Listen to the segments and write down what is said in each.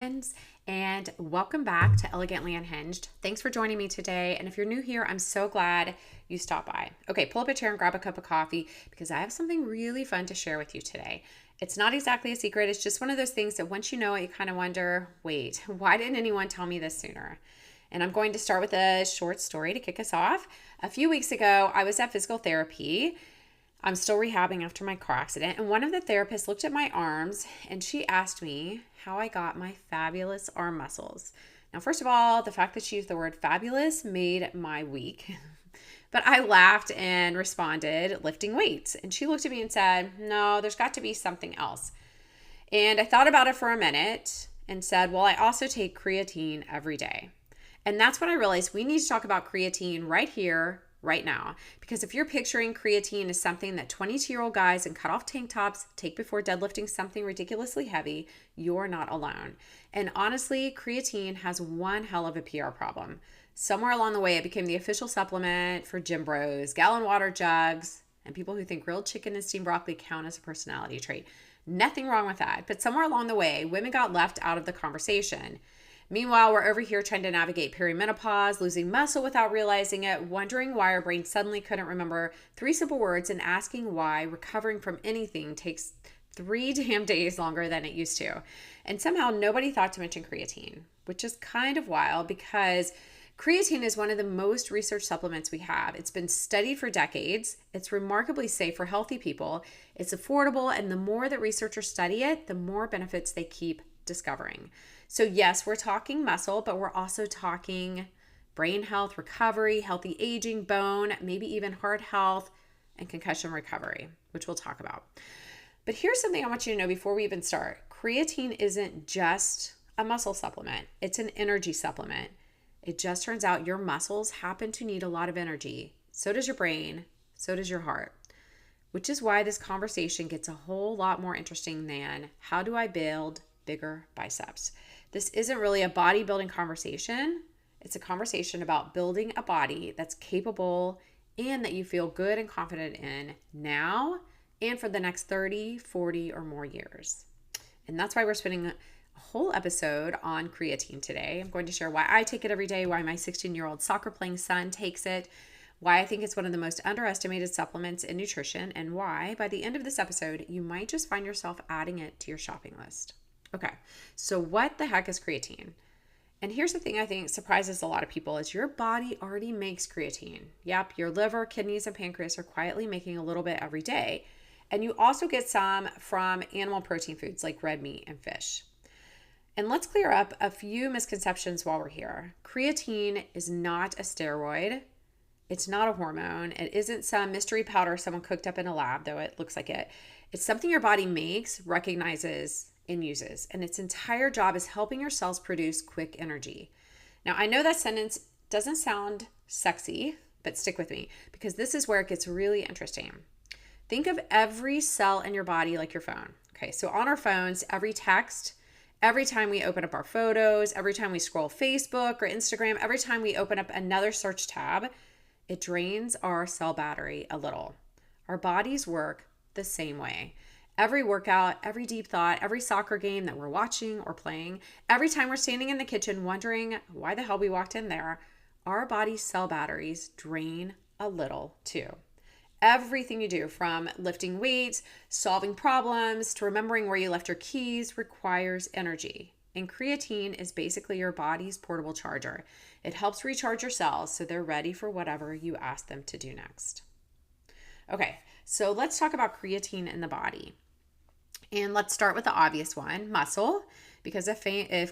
And welcome back to Elegantly Unhinged. Thanks for joining me today. And if you're new here, I'm so glad you stopped by. Okay, pull up a chair and grab a cup of coffee because I have something really fun to share with you today. It's not exactly a secret. It's just one of those things that once you know it, you kind of wonder, wait, why didn't anyone tell me this sooner? And I'm going to start with a short story to kick us off. A few weeks ago, I was at physical therapy. I'm still rehabbing after my car accident. And one of the therapists looked at my arms and she asked me how I got my fabulous arm muscles. Now, first of all, the fact that she used the word fabulous made my week. But I laughed and responded, lifting weights. And she looked at me and said, no, there's got to be something else. And I thought about it for a minute and said, well, I also take creatine every day. And that's when I realized we need to talk about creatine right here, right now. Because if you're picturing creatine as something that 22-year-old guys in cut-off tank tops take before deadlifting something ridiculously heavy, you're not alone. And honestly, creatine has one hell of a PR problem. Somewhere along the way, it became the official supplement for gym bros, gallon water jugs, and people who think grilled chicken and steamed broccoli count as a personality trait. Nothing wrong with that. But somewhere along the way, women got left out of the conversation. Meanwhile, we're over here trying to navigate perimenopause, losing muscle without realizing it, wondering why our brain suddenly couldn't remember 3 simple words, and asking why recovering from anything takes 3 damn days longer than it used to. And somehow nobody thought to mention creatine, which is kind of wild because creatine is one of the most researched supplements we have. It's been studied for decades. It's remarkably safe for healthy people. It's affordable, and the more that researchers study it, the more benefits they keep discovering. So yes, we're talking muscle, but we're also talking brain health, recovery, healthy aging, bone, maybe even heart health, and concussion recovery, which we'll talk about. But here's something I want you to know before we even start. Creatine isn't just a muscle supplement. It's an energy supplement. It just turns out your muscles happen to need a lot of energy. So does your brain. So does your heart. Which is why this conversation gets a whole lot more interesting than how do I build bigger biceps? This isn't really a bodybuilding conversation. It's a conversation about building a body that's capable and that you feel good and confident in now and for the next 30, 40 or more years. And that's why we're spending a whole episode on creatine today. I'm going to share why I take it every day, why my 16-year-old soccer playing son takes it, why I think it's one of the most underestimated supplements in nutrition, and why by the end of this episode, you might just find yourself adding it to your shopping list. Okay, so what the heck is creatine? And here's the thing I think surprises a lot of people is your body already makes creatine. Yep, your liver, kidneys, and pancreas are quietly making a little bit every day. And you also get some from animal protein foods like red meat and fish. And let's clear up a few misconceptions while we're here. Creatine is not a steroid. It's not a hormone. It isn't some mystery powder someone cooked up in a lab, though it looks like it. It's something your body makes, recognizes, and uses. And its entire job is helping your cells produce quick energy. Now, I know that sentence doesn't sound sexy, but stick with me because this is where it gets really interesting. Think of every cell in your body like your phone. Okay, so on our phones, every text, every time we open up our photos, every time we scroll Facebook or Instagram, every time we open up another search tab, it drains our cell battery a little. Our bodies work the same way. Every workout, every deep thought, every soccer game that we're watching or playing, every time we're standing in the kitchen wondering why the hell we walked in there, our body's cell batteries drain a little too. Everything you do, from lifting weights, solving problems, to remembering where you left your keys, requires energy. And creatine is basically your body's portable charger. It helps recharge your cells so they're ready for whatever you ask them to do next. Okay, so let's talk about creatine in the body. And let's start with the obvious one, muscle, because if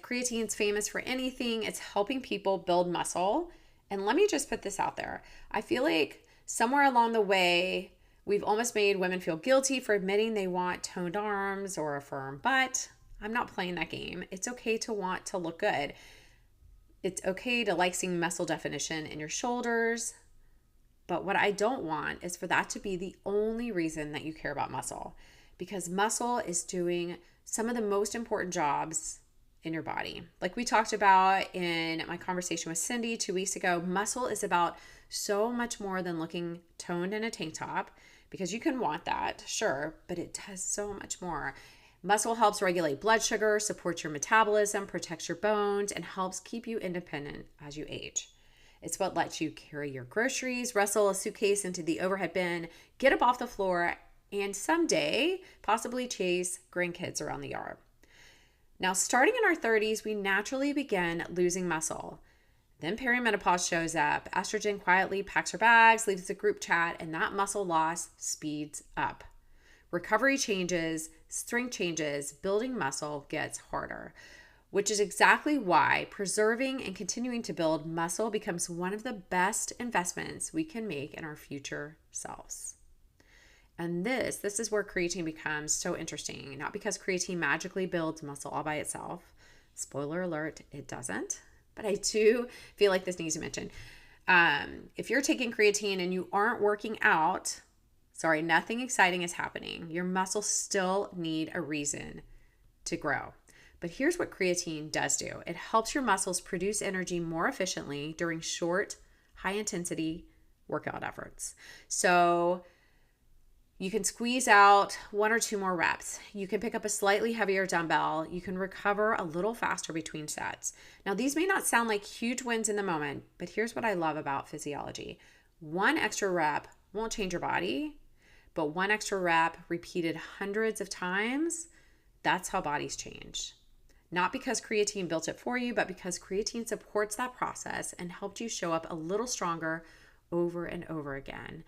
creatine's famous for anything, it's helping people build muscle. And let me just put this out there. I feel like somewhere along the way, we've almost made women feel guilty for admitting they want toned arms or a firm butt. I'm not playing that game. It's okay to want to look good. It's okay to like seeing muscle definition in your shoulders. But what I don't want is for that to be the only reason that you care about muscle, because muscle is doing some of the most important jobs in your body. Like we talked about in my conversation with Cindy 2 weeks ago, muscle is about so much more than looking toned in a tank top, because you can want that, sure, but it does so much more. Muscle helps regulate blood sugar, supports your metabolism, protects your bones, and helps keep you independent as you age. It's what lets you carry your groceries, wrestle a suitcase into the overhead bin, get up off the floor, and someday possibly chase grandkids around the yard. Now, starting in our 30s, we naturally begin losing muscle. Then perimenopause shows up. Estrogen quietly packs her bags, leaves the group chat, and that muscle loss speeds up. Recovery changes, strength changes, building muscle gets harder, which is exactly why preserving and continuing to build muscle becomes one of the best investments we can make in our future selves. And this is where creatine becomes so interesting, not because creatine magically builds muscle all by itself. Spoiler alert, it doesn't. But I do feel like this needs to mention. If you're taking creatine and you aren't working out, nothing exciting is happening. Your muscles still need a reason to grow. But here's what creatine does do. It helps your muscles produce energy more efficiently during short, high-intensity workout efforts. So you can squeeze out 1 or 2 more reps. You can pick up a slightly heavier dumbbell. You can recover a little faster between sets. Now, these may not sound like huge wins in the moment, but here's what I love about physiology. 1 extra rep won't change your body, but 1 extra rep repeated hundreds of times, that's how bodies change. Not because creatine built it for you, but because creatine supports that process and helped you show up a little stronger over and over again.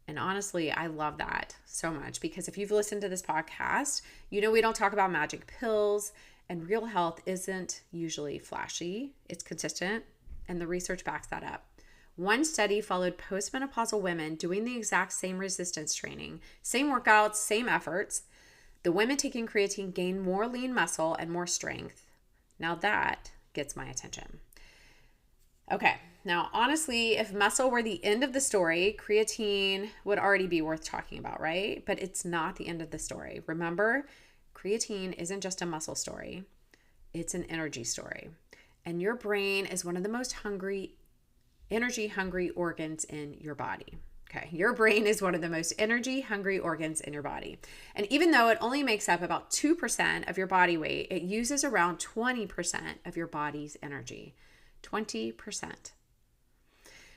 And honestly, I love that so much because if you've listened to this podcast, you know we don't talk about magic pills, and real health isn't usually flashy. It's consistent, and the research backs that up. One study followed postmenopausal women doing the exact same resistance training, same workouts, same efforts. The women taking creatine gained more lean muscle and more strength. Now that gets my attention. Okay, now honestly, if muscle were the end of the story, creatine would already be worth talking about, right? But it's not the end of the story. Remember, creatine isn't just a muscle story. It's an energy story. And your brain is one of the most energy-hungry organs in your body. Okay, your brain is one of the most energy-hungry organs in your body. And even though it only makes up about 2% of your body weight, it uses around 20% of your body's energy. 20%.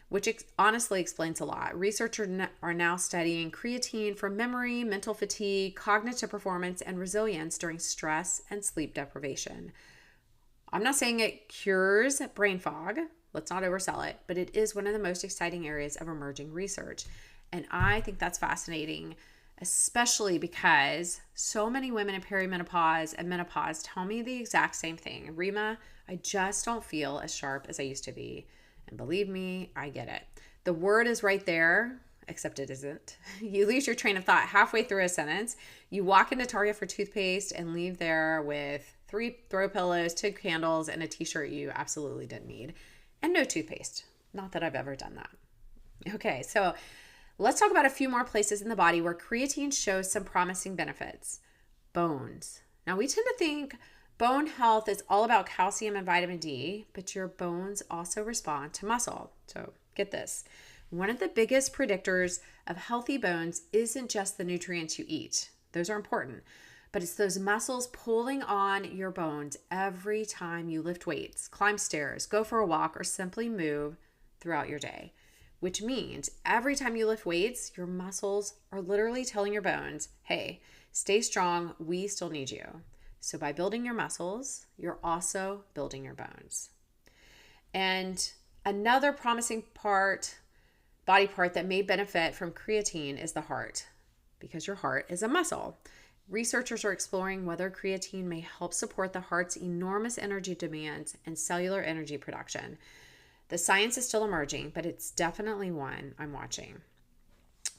Which honestly explains a lot. Researchers are now studying creatine for memory, mental fatigue, cognitive performance, and resilience during stress and sleep deprivation. I'm not saying it cures brain fog. Let's not oversell it, but it is one of the most exciting areas of emerging research. And I think that's fascinating, especially because so many women in perimenopause and menopause tell me the exact same thing. Rima, I just don't feel as sharp as I used to be. And believe me, I get it. The word is right there, except it isn't. You lose your train of thought halfway through a sentence. You walk into Target for toothpaste and leave there with 3 throw pillows, 2 candles, and a t-shirt you absolutely didn't need. And no toothpaste. Not that I've ever done that. Okay, so let's talk about a few more places in the body where creatine shows some promising benefits. Bones. Now, we tend to think bone health is all about calcium and vitamin D, but your bones also respond to muscle. So get this. One of the biggest predictors of healthy bones isn't just the nutrients you eat. Those are important. But it's those muscles pulling on your bones every time you lift weights, climb stairs, go for a walk, or simply move throughout your day. Which means every time you lift weights, your muscles are literally telling your bones, hey, stay strong, we still need you. So by building your muscles, you're also building your bones. And another promising body part that may benefit from creatine is the heart, because your heart is a muscle. Researchers are exploring whether creatine may help support the heart's enormous energy demands and cellular energy production. The science is still emerging, but it's definitely one I'm watching.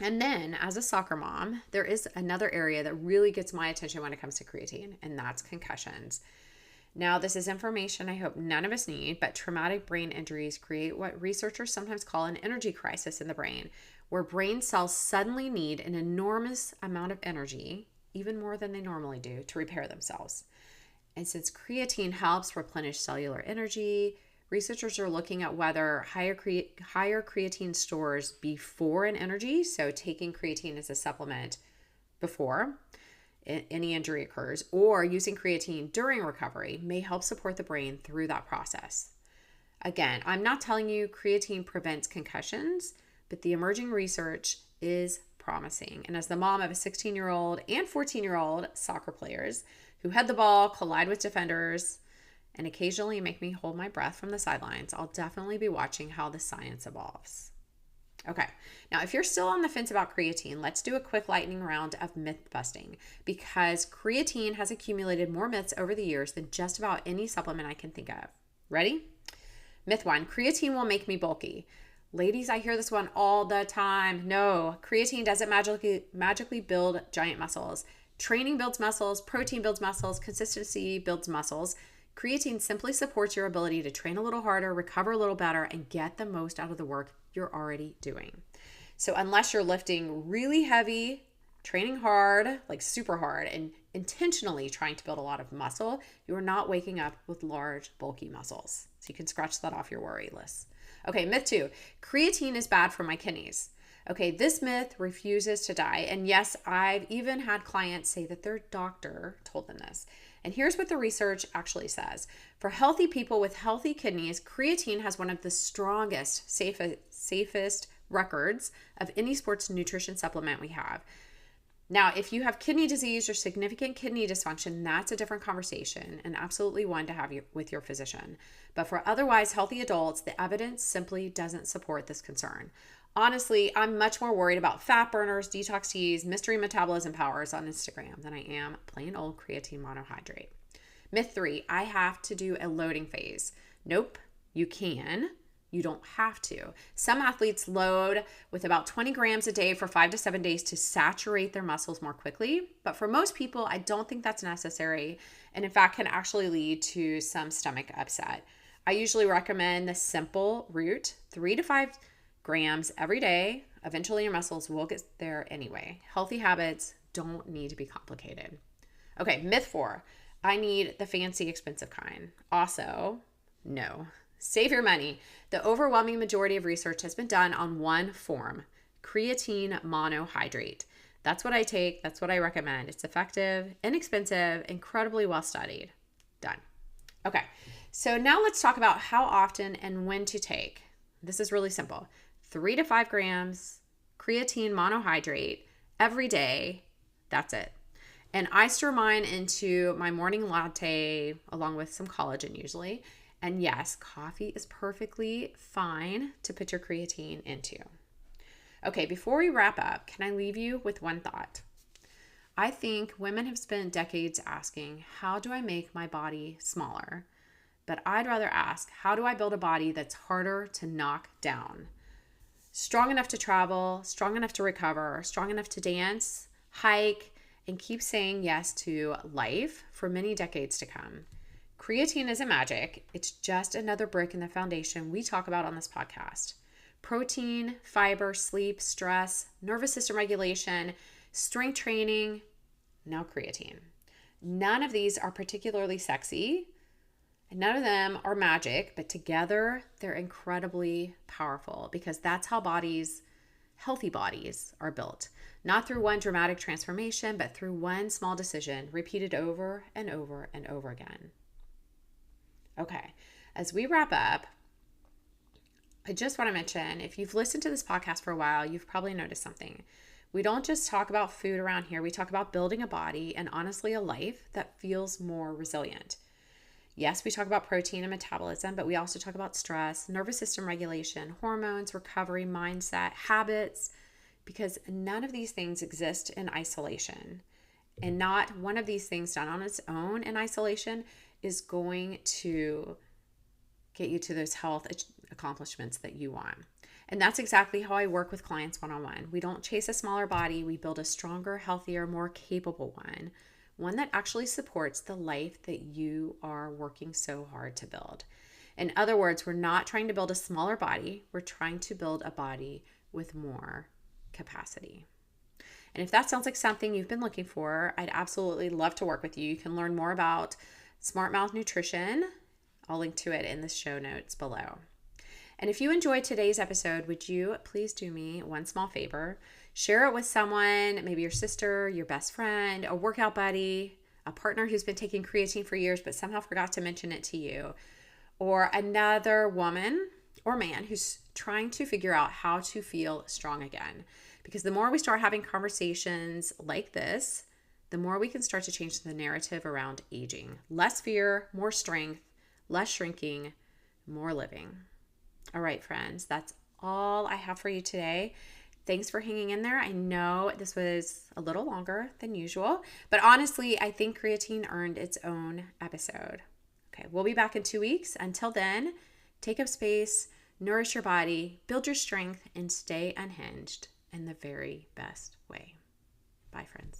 And then, as a soccer mom, there is another area that really gets my attention when it comes to creatine, and that's concussions. Now, this is information I hope none of us need, but traumatic brain injuries create what researchers sometimes call an energy crisis in the brain, where brain cells suddenly need an enormous amount of energy, even more than they normally do, to repair themselves. And since creatine helps replenish cellular energy, researchers are looking at whether higher creatine stores before an energy, so taking creatine as a supplement before, any injury occurs, or using creatine during recovery may help support the brain through that process. Again, I'm not telling you creatine prevents concussions, but the emerging research is promising. And as the mom of a 16-year-old and 14-year-old soccer players who head the ball, collide with defenders, and occasionally make me hold my breath from the sidelines, I'll definitely be watching how the science evolves. Okay, now if you're still on the fence about creatine, let's do a quick lightning round of myth busting, because creatine has accumulated more myths over the years than just about any supplement I can think of. Ready? Myth 1, creatine will make me bulky. Ladies, I hear this one all the time. No, creatine doesn't magically build giant muscles. Training builds muscles, protein builds muscles, consistency builds muscles. Creatine simply supports your ability to train a little harder, recover a little better, and get the most out of the work you're already doing. So unless you're lifting really heavy, training hard, like super hard, and intentionally trying to build a lot of muscle, you are not waking up with large, bulky muscles. So you can scratch that off your worry list. Okay, myth 2, creatine is bad for my kidneys. Okay, this myth refuses to die. And yes, I've even had clients say that their doctor told them this. And here's what the research actually says. For healthy people with healthy kidneys, creatine has one of the strongest, safest records of any sports nutrition supplement we have. Now, if you have kidney disease or significant kidney dysfunction, that's a different conversation and absolutely one to have with your physician. But for otherwise healthy adults, the evidence simply doesn't support this concern. Honestly, I'm much more worried about fat burners, detox teas, mystery metabolism powers on Instagram than I am plain old creatine monohydrate. Myth 3, I have to do a loading phase. Nope, you can. You don't have to. Some athletes load with about 20 grams a day for 5 to 7 days to saturate their muscles more quickly. But for most people, I don't think that's necessary, and in fact can actually lead to some stomach upset. I usually recommend the simple route, 3 to 5 grams every day. Eventually your muscles will get there anyway. Healthy habits don't need to be complicated. Okay, myth 4, I need the fancy expensive kind. Also, no. Save your money. The overwhelming majority of research has been done on one form, creatine monohydrate. That's what I take. That's what I recommend. It's effective, inexpensive, incredibly well studied. Done. Okay, so now let's talk about how often and when to take. This is really simple. 3 to 5 grams creatine monohydrate every day. That's it. And I stir mine into my morning latte along with some collagen usually. And yes, coffee is perfectly fine to put your creatine into. Okay, before we wrap up, can I leave you with one thought? I think women have spent decades asking, how do I make my body smaller? But I'd rather ask, how do I build a body that's harder to knock down? Strong enough to travel, strong enough to recover, strong enough to dance, hike, and keep saying yes to life for many decades to come. Creatine isn't magic. It's just another brick in the foundation we talk about on this podcast. Protein, fiber, sleep, stress, nervous system regulation, strength training, now creatine. None of these are particularly sexy, and none of them are magic, but together they're incredibly powerful because that's how healthy bodies are built. Not through one dramatic transformation, but through one small decision repeated over and over and over again. Okay, as we wrap up, I just want to mention, if you've listened to this podcast for a while, you've probably noticed something. We don't just talk about food around here. We talk about building a body and honestly a life that feels more resilient. Yes, we talk about protein and metabolism, but we also talk about stress, nervous system regulation, hormones, recovery, mindset, habits, because none of these things exist in isolation. And not one of these things done on its own in isolation is going to get you to those health accomplishments that you want. And that's exactly how I work with clients one-on-one. We don't chase a smaller body. We build a stronger, healthier, more capable one that actually supports the life that you are working so hard to build. In other words, we're not trying to build a smaller body. We're trying to build a body with more capacity. And if that sounds like something you've been looking for, I'd absolutely love to work with you. You can learn more about Smart Mouth Nutrition. I'll link to it in the show notes below. And if you enjoyed today's episode, would you please do me one small favor? Share it with someone, maybe your sister, your best friend, a workout buddy, a partner who's been taking creatine for years but somehow forgot to mention it to you, or another woman or man who's trying to figure out how to feel strong again. Because the more we start having conversations like this, the more we can start to change the narrative around aging. Less fear, more strength, less shrinking, more living. All right, friends, that's all I have for you today. Thanks for hanging in there. I know this was a little longer than usual, but honestly, I think creatine earned its own episode. Okay, we'll be back in 2 weeks. Until then, take up space, nourish your body, build your strength, and stay unhinged in the very best way. Bye, friends.